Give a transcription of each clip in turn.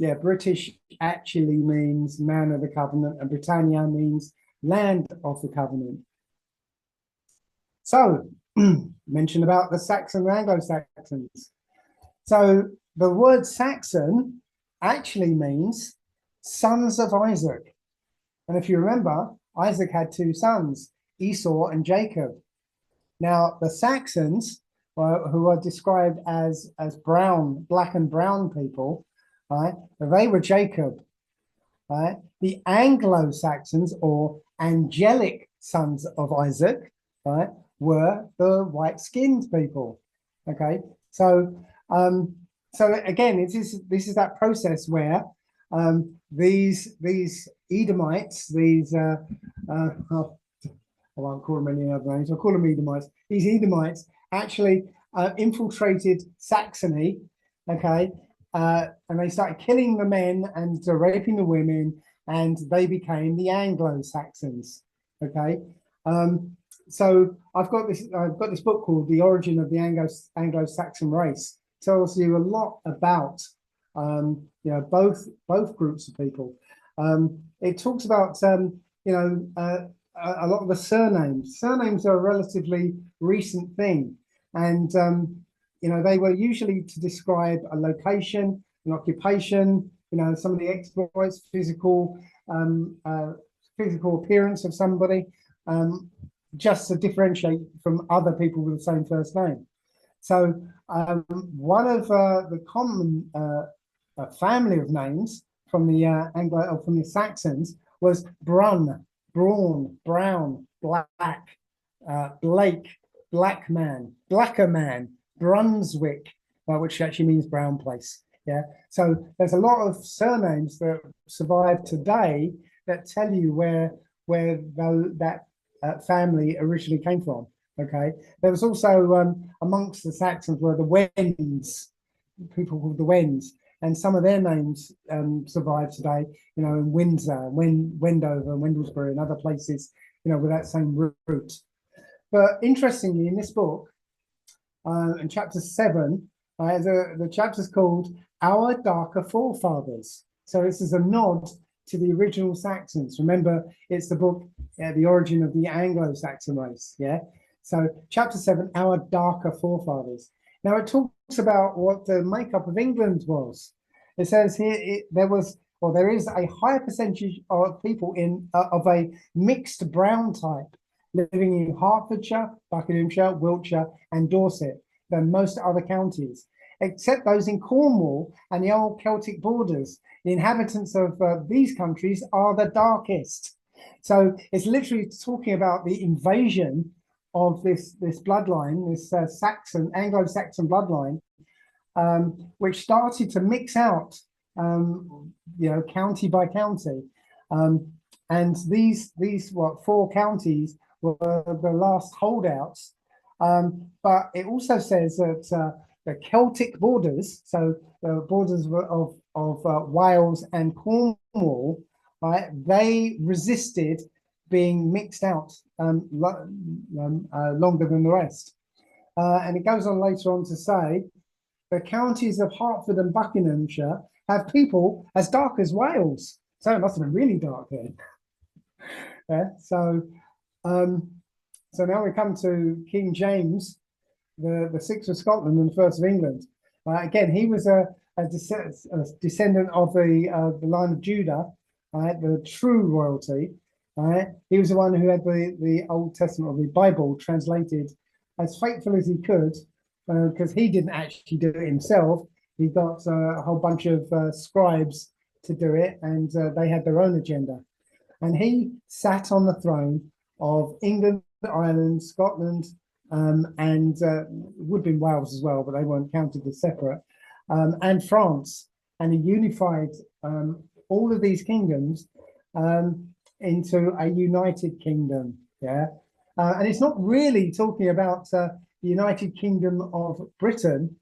yeah, British actually means man of the covenant, and Britannia means land of the covenant. So, mention about the Saxon and Anglo-Saxons. So the word Saxon actually means sons of Isaac. And if you remember, Isaac had two sons, Esau and Jacob. Now, the Saxons, who are described as brown, black and brown people, right? They were Jacob, right? The Anglo-Saxons, or angelic sons of Isaac, right, were the white-skinned people. Okay, so again, this is that process where these Edomites, oh, I won't call them any other names. I'll call them Edomites. These Edomites actually infiltrated Saxony, okay, and they started killing the men and raping the women, and they became the Anglo-Saxons. Okay, so I've got this book called "The Origin of the Anglo-Saxon Race." It tells you a lot about both groups of people. It talks about a lot of the surnames. Surnames are a relatively recent thing, and they were usually to describe a location, an occupation, some of the exploits, physical appearance of somebody, just to differentiate from other people with the same first name. So one of the common family of names from the Saxons was Brun, Brawn, Brown, Black, Blake, Black Man, Blacker Man, Brunswick, which actually means brown place. Yeah. So there's a lot of surnames that survive today that tell you where that family originally came from. Okay. There was also amongst the Saxons were the Wends, people called the Wends, and some of their names survive today, in Windsor, Wendover, Wendlesbury, and other places, with that same root. But interestingly, in this book, in chapter 7, the chapter's called Our Darker Forefathers. So this is a nod to the original Saxons. Remember, it's the book, The Origin of the Anglo-Saxon Race. Yeah. So chapter 7, Our Darker Forefathers. Now it talks about what the makeup of England was. It says here there is a higher percentage of people of a mixed brown type living in Hertfordshire, Buckinghamshire, Wiltshire, and Dorset than most other counties, except those in Cornwall and the old Celtic borders. The inhabitants of these countries are the darkest. So it's literally talking about the invasion of this bloodline, this Anglo-Saxon bloodline, which started to mix out, county by county, and these four counties were the last holdouts. But it also says that the Celtic borders, so the borders of Wales and Cornwall, right, they resisted being mixed out longer than the rest. And it goes on later on to say, the counties of Hertford and Buckinghamshire have people as dark as Wales. So it must have been really dark then. Yeah, so now we come to King James, the sixth of Scotland and the first of England. Again, he was a descendant of the line of Judah, right, the true royalty. Right? He was the one who had the Old Testament, or the Bible, translated as faithful as he could, because he didn't actually do it himself. He got a whole bunch of scribes to do it, and they had their own agenda. And he sat on the throne of England, Ireland, Scotland, and would have been Wales as well, but they weren't counted as separate, and France. And he unified all of these kingdoms into a united kingdom. Yeah. And it's not really talking about the United Kingdom of Britain.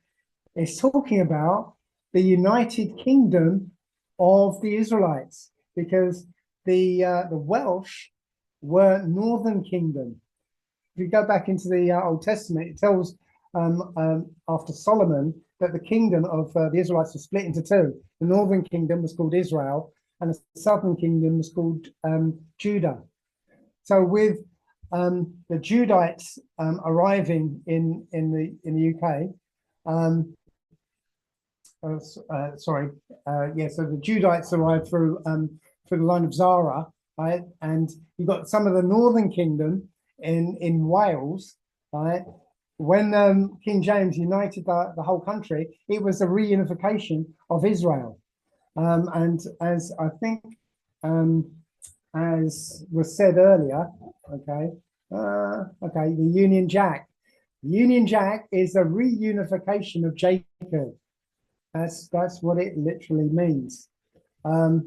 It's talking about the United Kingdom of the Israelites, because the Welsh were Northern Kingdom. If you go back into the Old Testament, it tells after Solomon that the kingdom of the Israelites was split into two. The northern kingdom was called Israel, and the southern kingdom was called Judah. So with the Judites arriving in the UK, so the Judites arrived through the line of Zara, right? And you got some of the northern kingdom in Wales, right? When King James united the whole country, it was a reunification of Israel. And as I think, as was said earlier, the Union Jack. Union Jack is a reunification of Jacob. That's what it literally means. So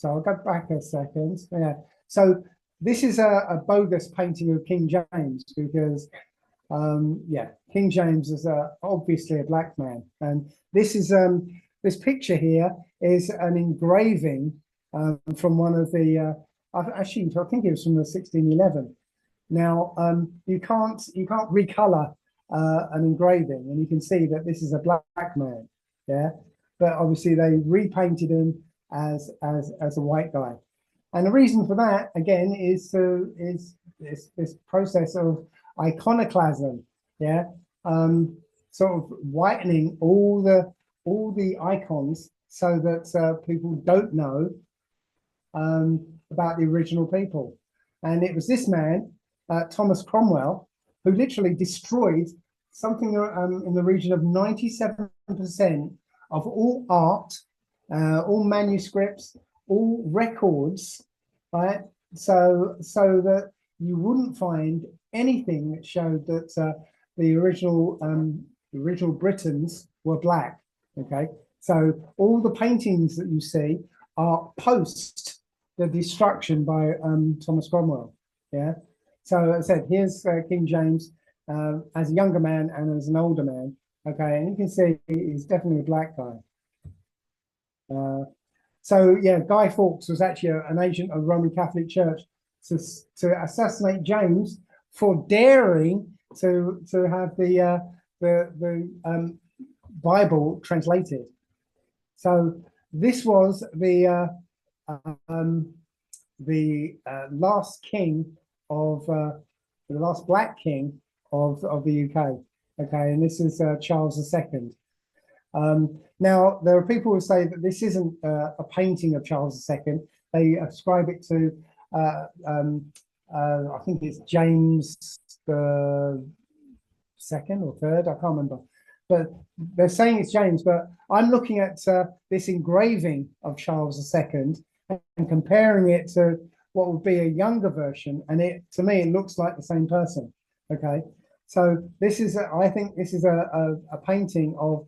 I'll go back a second. Yeah. So this is a bogus painting of King James because, King James is obviously a black man, and this is this picture here is an engraving from one of the. Actually, I think it was from the 1611. Now you can't recolor an engraving, and you can see that this is a black man. Yeah, but obviously they repainted him as a white guy, and the reason for that again is this process of iconoclasm. Yeah, sort of whitening all the icons so that people don't know about the original people. And it was this man, Thomas Cromwell, who literally destroyed something in the region of 97% of all art, all manuscripts, all records, right? So that you wouldn't find anything that showed that the original Britons were black. Okay, so all the paintings that you see are post the destruction by Thomas Cromwell. Yeah, so as I said, here's King James as a younger man and as an older man. Okay, and you can see he's definitely a black guy. So yeah, Guy Fawkes was actually an agent of the Roman Catholic Church to assassinate James for daring to have the Bible translated. So this was the last king of the last black king of the UK. Okay, and this is Charles II. Now there are people who say that this isn't a painting of Charles II. They ascribe it to I think it's James the second or third, I can't remember, but they're saying it's James. But I'm looking at this engraving of Charles II and comparing it to what would be a younger version, and to me it looks like the same person. Okay, so this is I think this is a painting of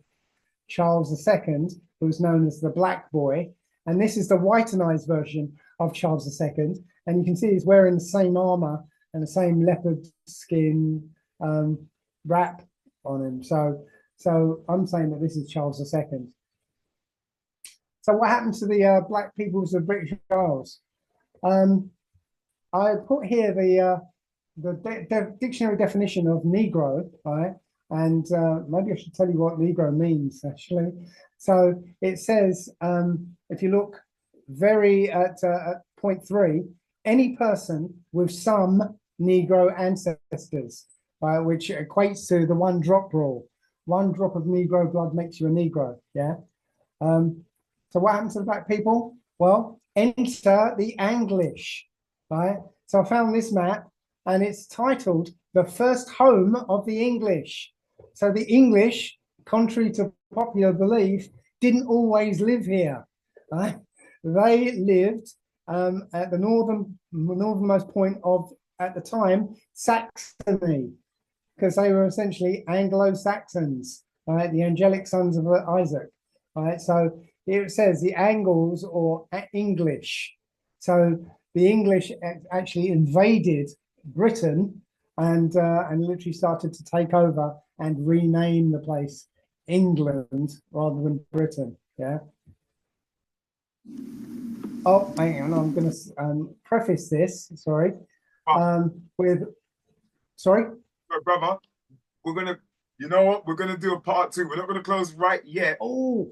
Charles II, who was known as the Black Boy, and this is the whitenized version of Charles II, and you can see he's wearing the same armor and the same leopard skin wrap on him. So I'm saying that this is Charles II. So what happened to the black peoples of British Isles? I put here the dictionary definition of Negro, right? And maybe I should tell you what Negro means, actually. So it says, if you look at point 3, any person with some Negro ancestors, which equates to the 1 drop rule. 1 drop of Negro blood makes you a Negro, yeah? So what happens to the black people? Well, enter the English, right? So I found this map, and it's titled "The First Home of the English." So the English, contrary to popular belief, didn't always live here, right? They lived at the northernmost point of, at the time, Saxony, because they were essentially Anglo-Saxons, right? The angelic sons of Isaac, right? So here it says the Angles or English. So the English actually invaded Britain and literally started to take over and rename the place England rather than Britain. Yeah. Oh, hang on. I'm going to preface this. Sorry. With sorry, brother. We're gonna. You know what? We're going to do a part 2. We're not going to close right yet. Oh,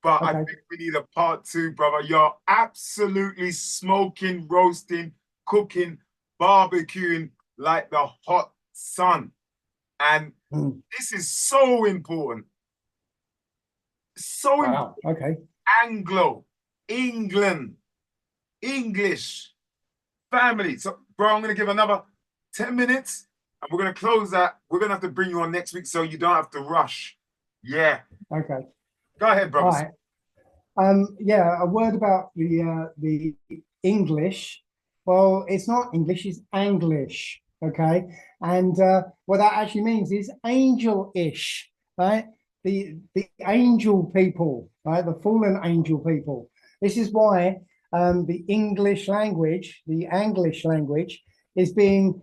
but okay. I think we need a part 2, brother. You're absolutely smoking, roasting, cooking, barbecuing like the hot sun. And this is so important. So wow. important. Okay. Anglo, England, English, family. So, bro, I'm going to give another 10 minutes and we're going to close that. We're going to have to bring you on next week so you don't have to rush. Yeah. Okay. Go ahead, brother. All right. Yeah, a word about the English. Well, it's not English, it's Anglish. Okay. And what that actually means is angel-ish, right? The angel people, right? The fallen angel people. This is why the English language, the Anglish language, is being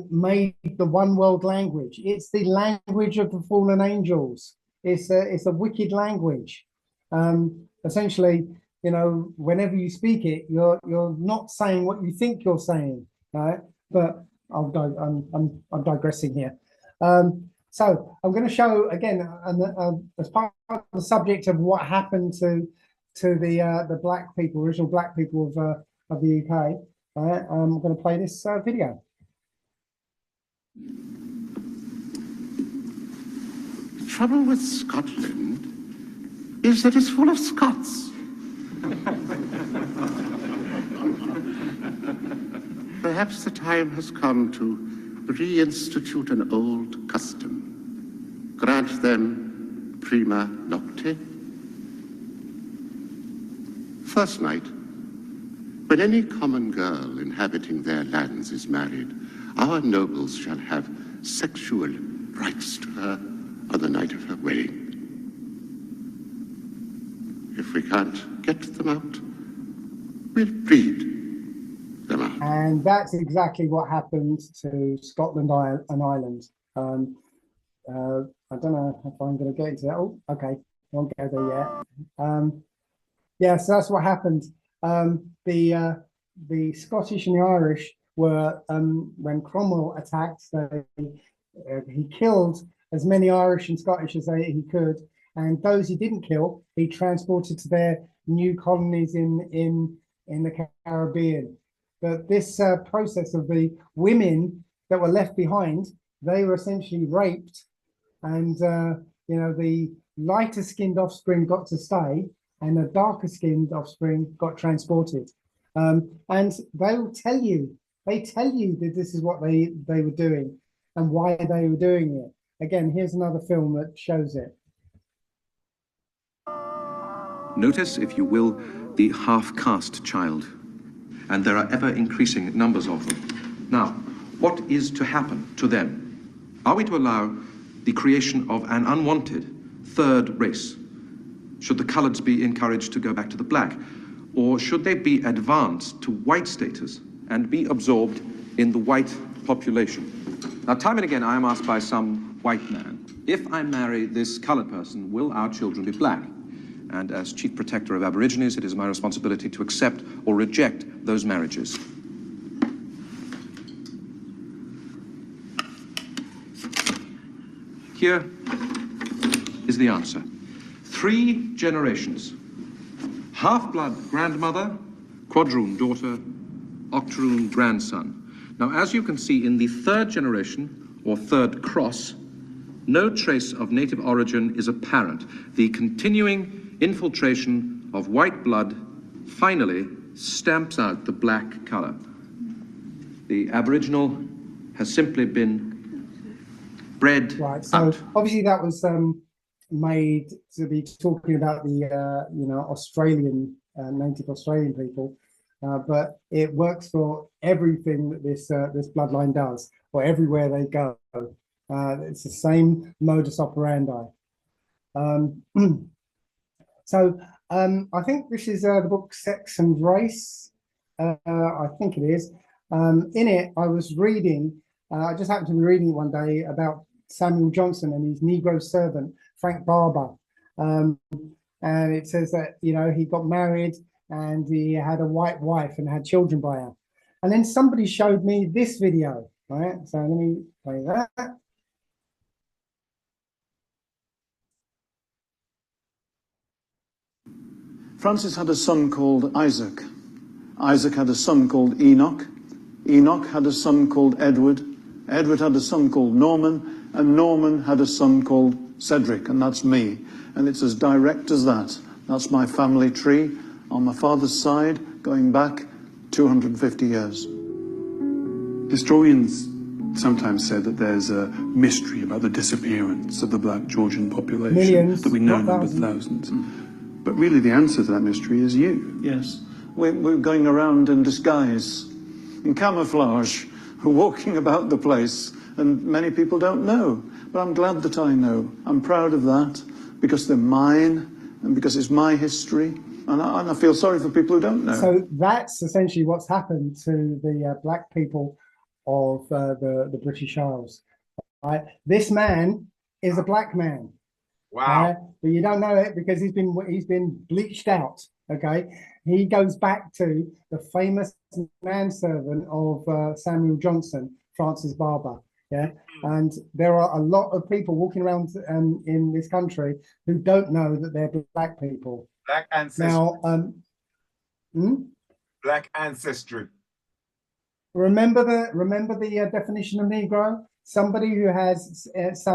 made the one world language. It's the language of the fallen angels. It's a wicked language. Essentially, you know, whenever you speak it, you're not saying what you think you're saying, right? But I'm digressing here. So I'm going to show again, as part of the subject of what happened to the black people, original black people of the UK. Right? I'm going to play this video. The trouble with Scotland is that it's full of Scots. Perhaps the time has come to reinstitute an old custom. Grant them prima nocte. First night, when any common girl inhabiting their lands is married, our nobles shall have sexual rights to her on the night of her wedding. If we can't get them out, we'll breed them out. And that's exactly what happened to Scotland and Ireland. I don't know if I'm going to get into that. Oh, okay, won't go there yet. Yeah, so that's what happened. The Scottish and the Irish were, when Cromwell attacked, he killed as many Irish and Scottish as he could. And those he didn't kill, he transported to their new colonies in the Caribbean. But this process of the women that were left behind, they were essentially raped, and you know, the lighter skinned offspring got to stay, and the darker skinned offspring got transported. And they will tell you, that this is what they were doing and why they were doing it. Again, here's another film that shows it. Notice, if you will, the half-caste child, and there are ever-increasing numbers of them. Now, what is to happen to them? Are we to allow the creation of an unwanted third race? Should the coloureds be encouraged to go back to the black? Or should they be advanced to white status and be absorbed in the white population? Now, time and again, I am asked by some white man, if I marry this coloured person, will our children be black? And as Chief Protector of Aborigines, it is my responsibility to accept or reject those marriages. Here is the answer. 3 generations. Half-blood grandmother, quadroon daughter, octoroon grandson. Now, as you can see in the 3rd generation, or 3rd cross, no trace of native origin is apparent. The continuing infiltration of white blood finally stamps out the black color. The Aboriginal has simply been bred right. So out. Obviously that was made to be talking about the you know, Australian native Australian people, but it works for everything that this bloodline does, or everywhere they go. It's the same modus operandi. So I think this is the book Sex and Race. I think it is. In it, I was reading, I just happened to be reading it one day about Samuel Johnson and his Negro servant, Frank Barber. And it says that, you know, he got married and he had a white wife and had children by her. And then somebody showed me this video, right? So let me play that. Francis had a son called Isaac. Isaac had a son called Enoch. Enoch had a son called Edward. Edward had a son called Norman, and Norman had a son called Cedric, and that's me. And it's as direct as that. That's my family tree on my father's side, going back 250 years. Historians sometimes say that there's a mystery about the disappearance of the black Georgian population, Millions, that we know not number thousands. But really the answer to that mystery is you. Yes, we're going around in disguise, in camouflage, walking about the place, and many people don't know. But I'm glad that I know. I'm proud of that, because they're mine, and because it's my history, and I feel sorry for people who don't know. So that's essentially what's happened to the black people of the British Isles. Right? This man is a black man. Wow. But you don't know it because he's been bleached out. Okay, he goes back to the famous manservant of Samuel Johnson, Francis Barber. Yeah, and there are a lot of people walking around in this country who don't know that they're black people. Black ancestry. Now, Black ancestry. remember the definition of Negro: somebody who has some